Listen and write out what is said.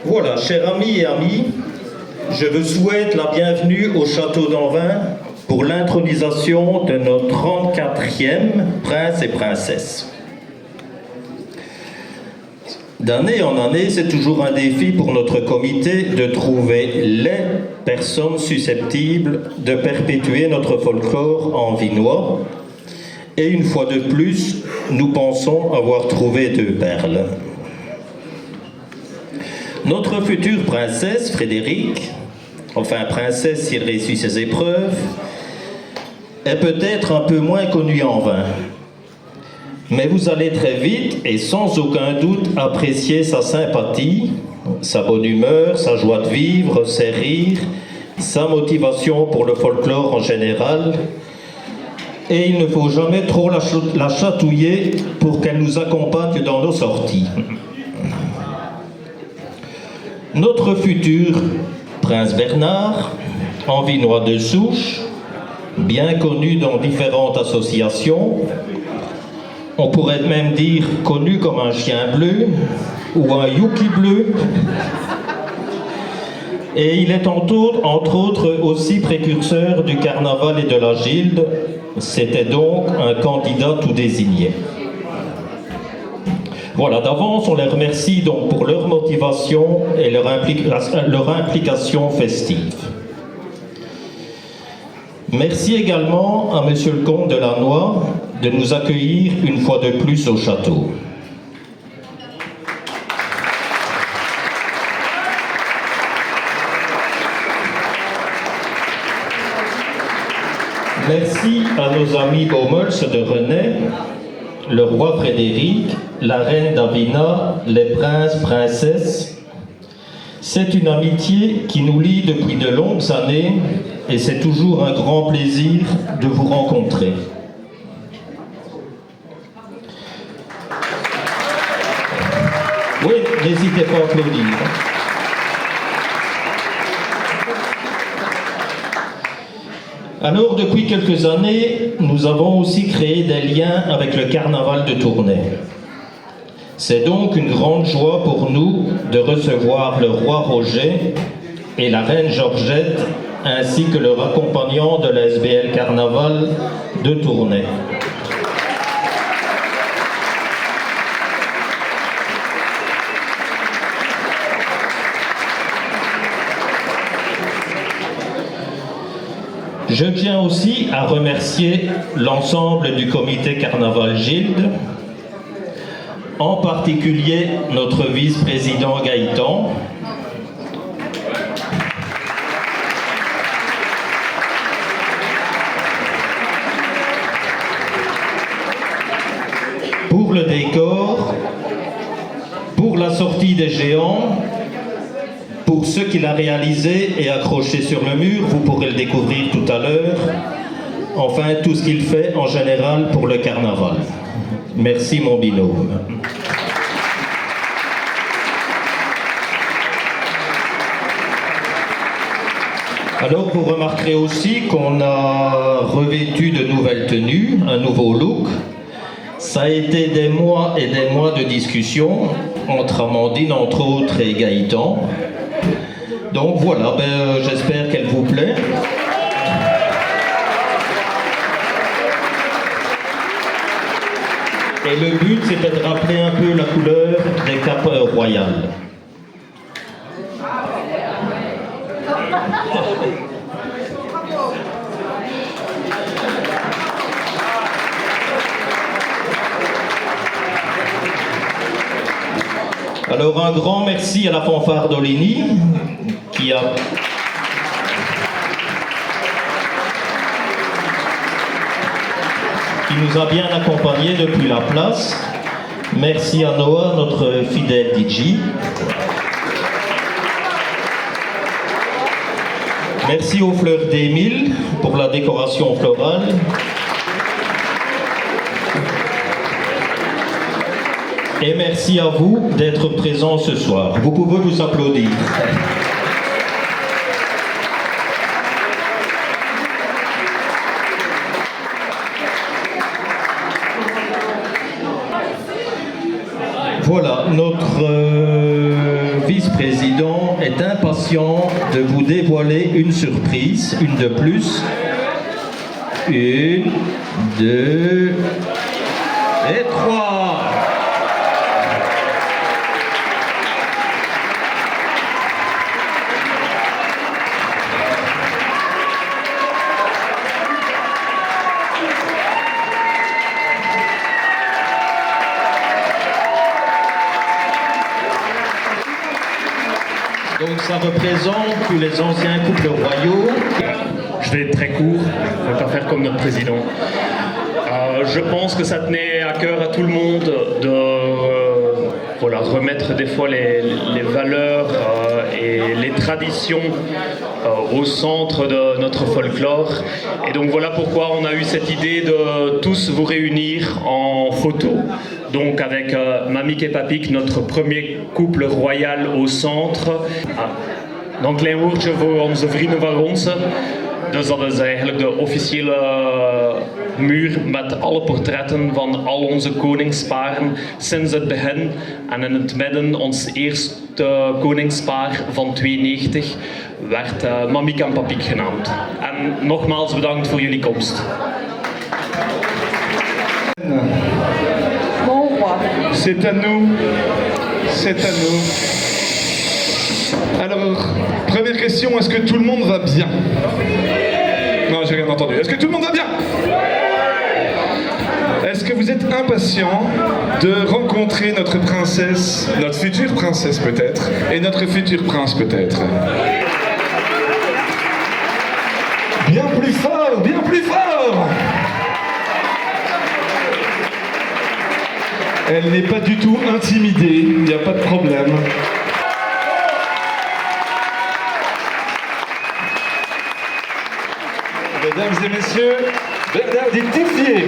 Voilà, chers amis et amis, je vous souhaite la bienvenue au Château d'Anvin pour l'intronisation de notre 34e prince et princesse. D'année en année, c'est toujours un défi pour notre comité de trouver les personnes susceptibles de perpétuer notre folklore anvinois. Et une fois de plus, nous pensons avoir trouvé deux perles. Notre future princesse, Frédérique, enfin princesse s'il réussit ses épreuves, est peut-être un peu moins connue en vain. Mais vous allez très vite et sans aucun doute apprécier sa sympathie, sa bonne humeur, sa joie de vivre, ses rires, sa motivation pour le folklore en général. Et il ne faut jamais trop la chatouiller pour qu'elle nous accompagne dans nos sorties. Notre futur prince Bernard, anvinois de souche, bien connu dans différentes associations, on pourrait même dire connu comme un chien bleu ou un yuki bleu, et il est entre autres aussi précurseur du carnaval et de la gilde. C'était donc un candidat tout désigné. Voilà, d'avance, on les remercie donc pour leur motivation et leur implication festive. Merci également à Monsieur le comte de Lannoy de nous accueillir une fois de plus au château. Merci à nos amis Baumels de Renay, le roi Frédéric, la reine Davina, les princes, princesses. C'est une amitié qui nous lie depuis de longues années et c'est toujours un grand plaisir de vous rencontrer. Oui, n'hésitez pas à applaudir. Alors, depuis quelques années, nous avons aussi créé des liens avec le carnaval de Tournai. C'est donc une grande joie pour nous de recevoir le roi Roger et la reine Georgette, ainsi que leur accompagnant de la SBL Carnaval de Tournai. Je tiens aussi à remercier l'ensemble du comité Carnaval Gilde, en particulier notre vice-président Gaëtan, pour le décor, pour la sortie des géants, pour ce qu'il a réalisé et accroché sur le mur, vous pourrez le découvrir tout à l'heure. Enfin, tout ce qu'il fait en général pour le carnaval. Merci mon binôme. Alors vous remarquerez aussi qu'on a revêtu de nouvelles tenues, un nouveau look. Ça a été des mois et des mois de discussion entre Amandine, entre autres, et Gaëtan. Donc voilà, j'espère qu'elle vous plaît. Et le but, c'était de rappeler un peu la couleur des capes royales. Alors un grand merci à la fanfare d'Olénie qui nous a bien accompagnés depuis la place. Merci à Noah, notre fidèle DJ. Merci aux Fleurs d'Émile pour la décoration florale. Et merci à vous d'être présents ce soir. Vous pouvez vous applaudir. Voilà, notre vice-président est impatient de vous dévoiler une surprise, une de plus. 1, 2 et 3. Donc ça représente tous les anciens couples royaux. Je vais être très court, je ne vais pas faire comme notre président. Je pense que ça tenait à cœur à tout le monde de remettre des fois les valeurs et les traditions au centre de notre folklore. Et donc voilà pourquoi on a eu cette idée de tous vous réunir en photo. Donc avec Mamik et Papik, notre premier couple royal au centre. Dan een klein woordje voor onze vrienden van Ronse. Dus dat is eigenlijk de officiële muur met alle portretten van al onze koningsparen sinds het begin. En in het midden ons eerste koningspaar van 92 werd Mamik en Papik genaamd. En nogmaals bedankt voor jullie komst. C'est à nous. C'est à nous. Alors, première question, est-ce que tout le monde va bien? Non, j'ai rien entendu. Est-ce que tout le monde va bien? Est-ce que vous êtes impatient de rencontrer notre princesse, notre future princesse peut-être, et notre futur prince peut-être? Bien plus fort, bien plus fort! Elle n'est pas du tout intimidée, il n'y a pas de problème. Mesdames et messieurs, Bernard Tifier.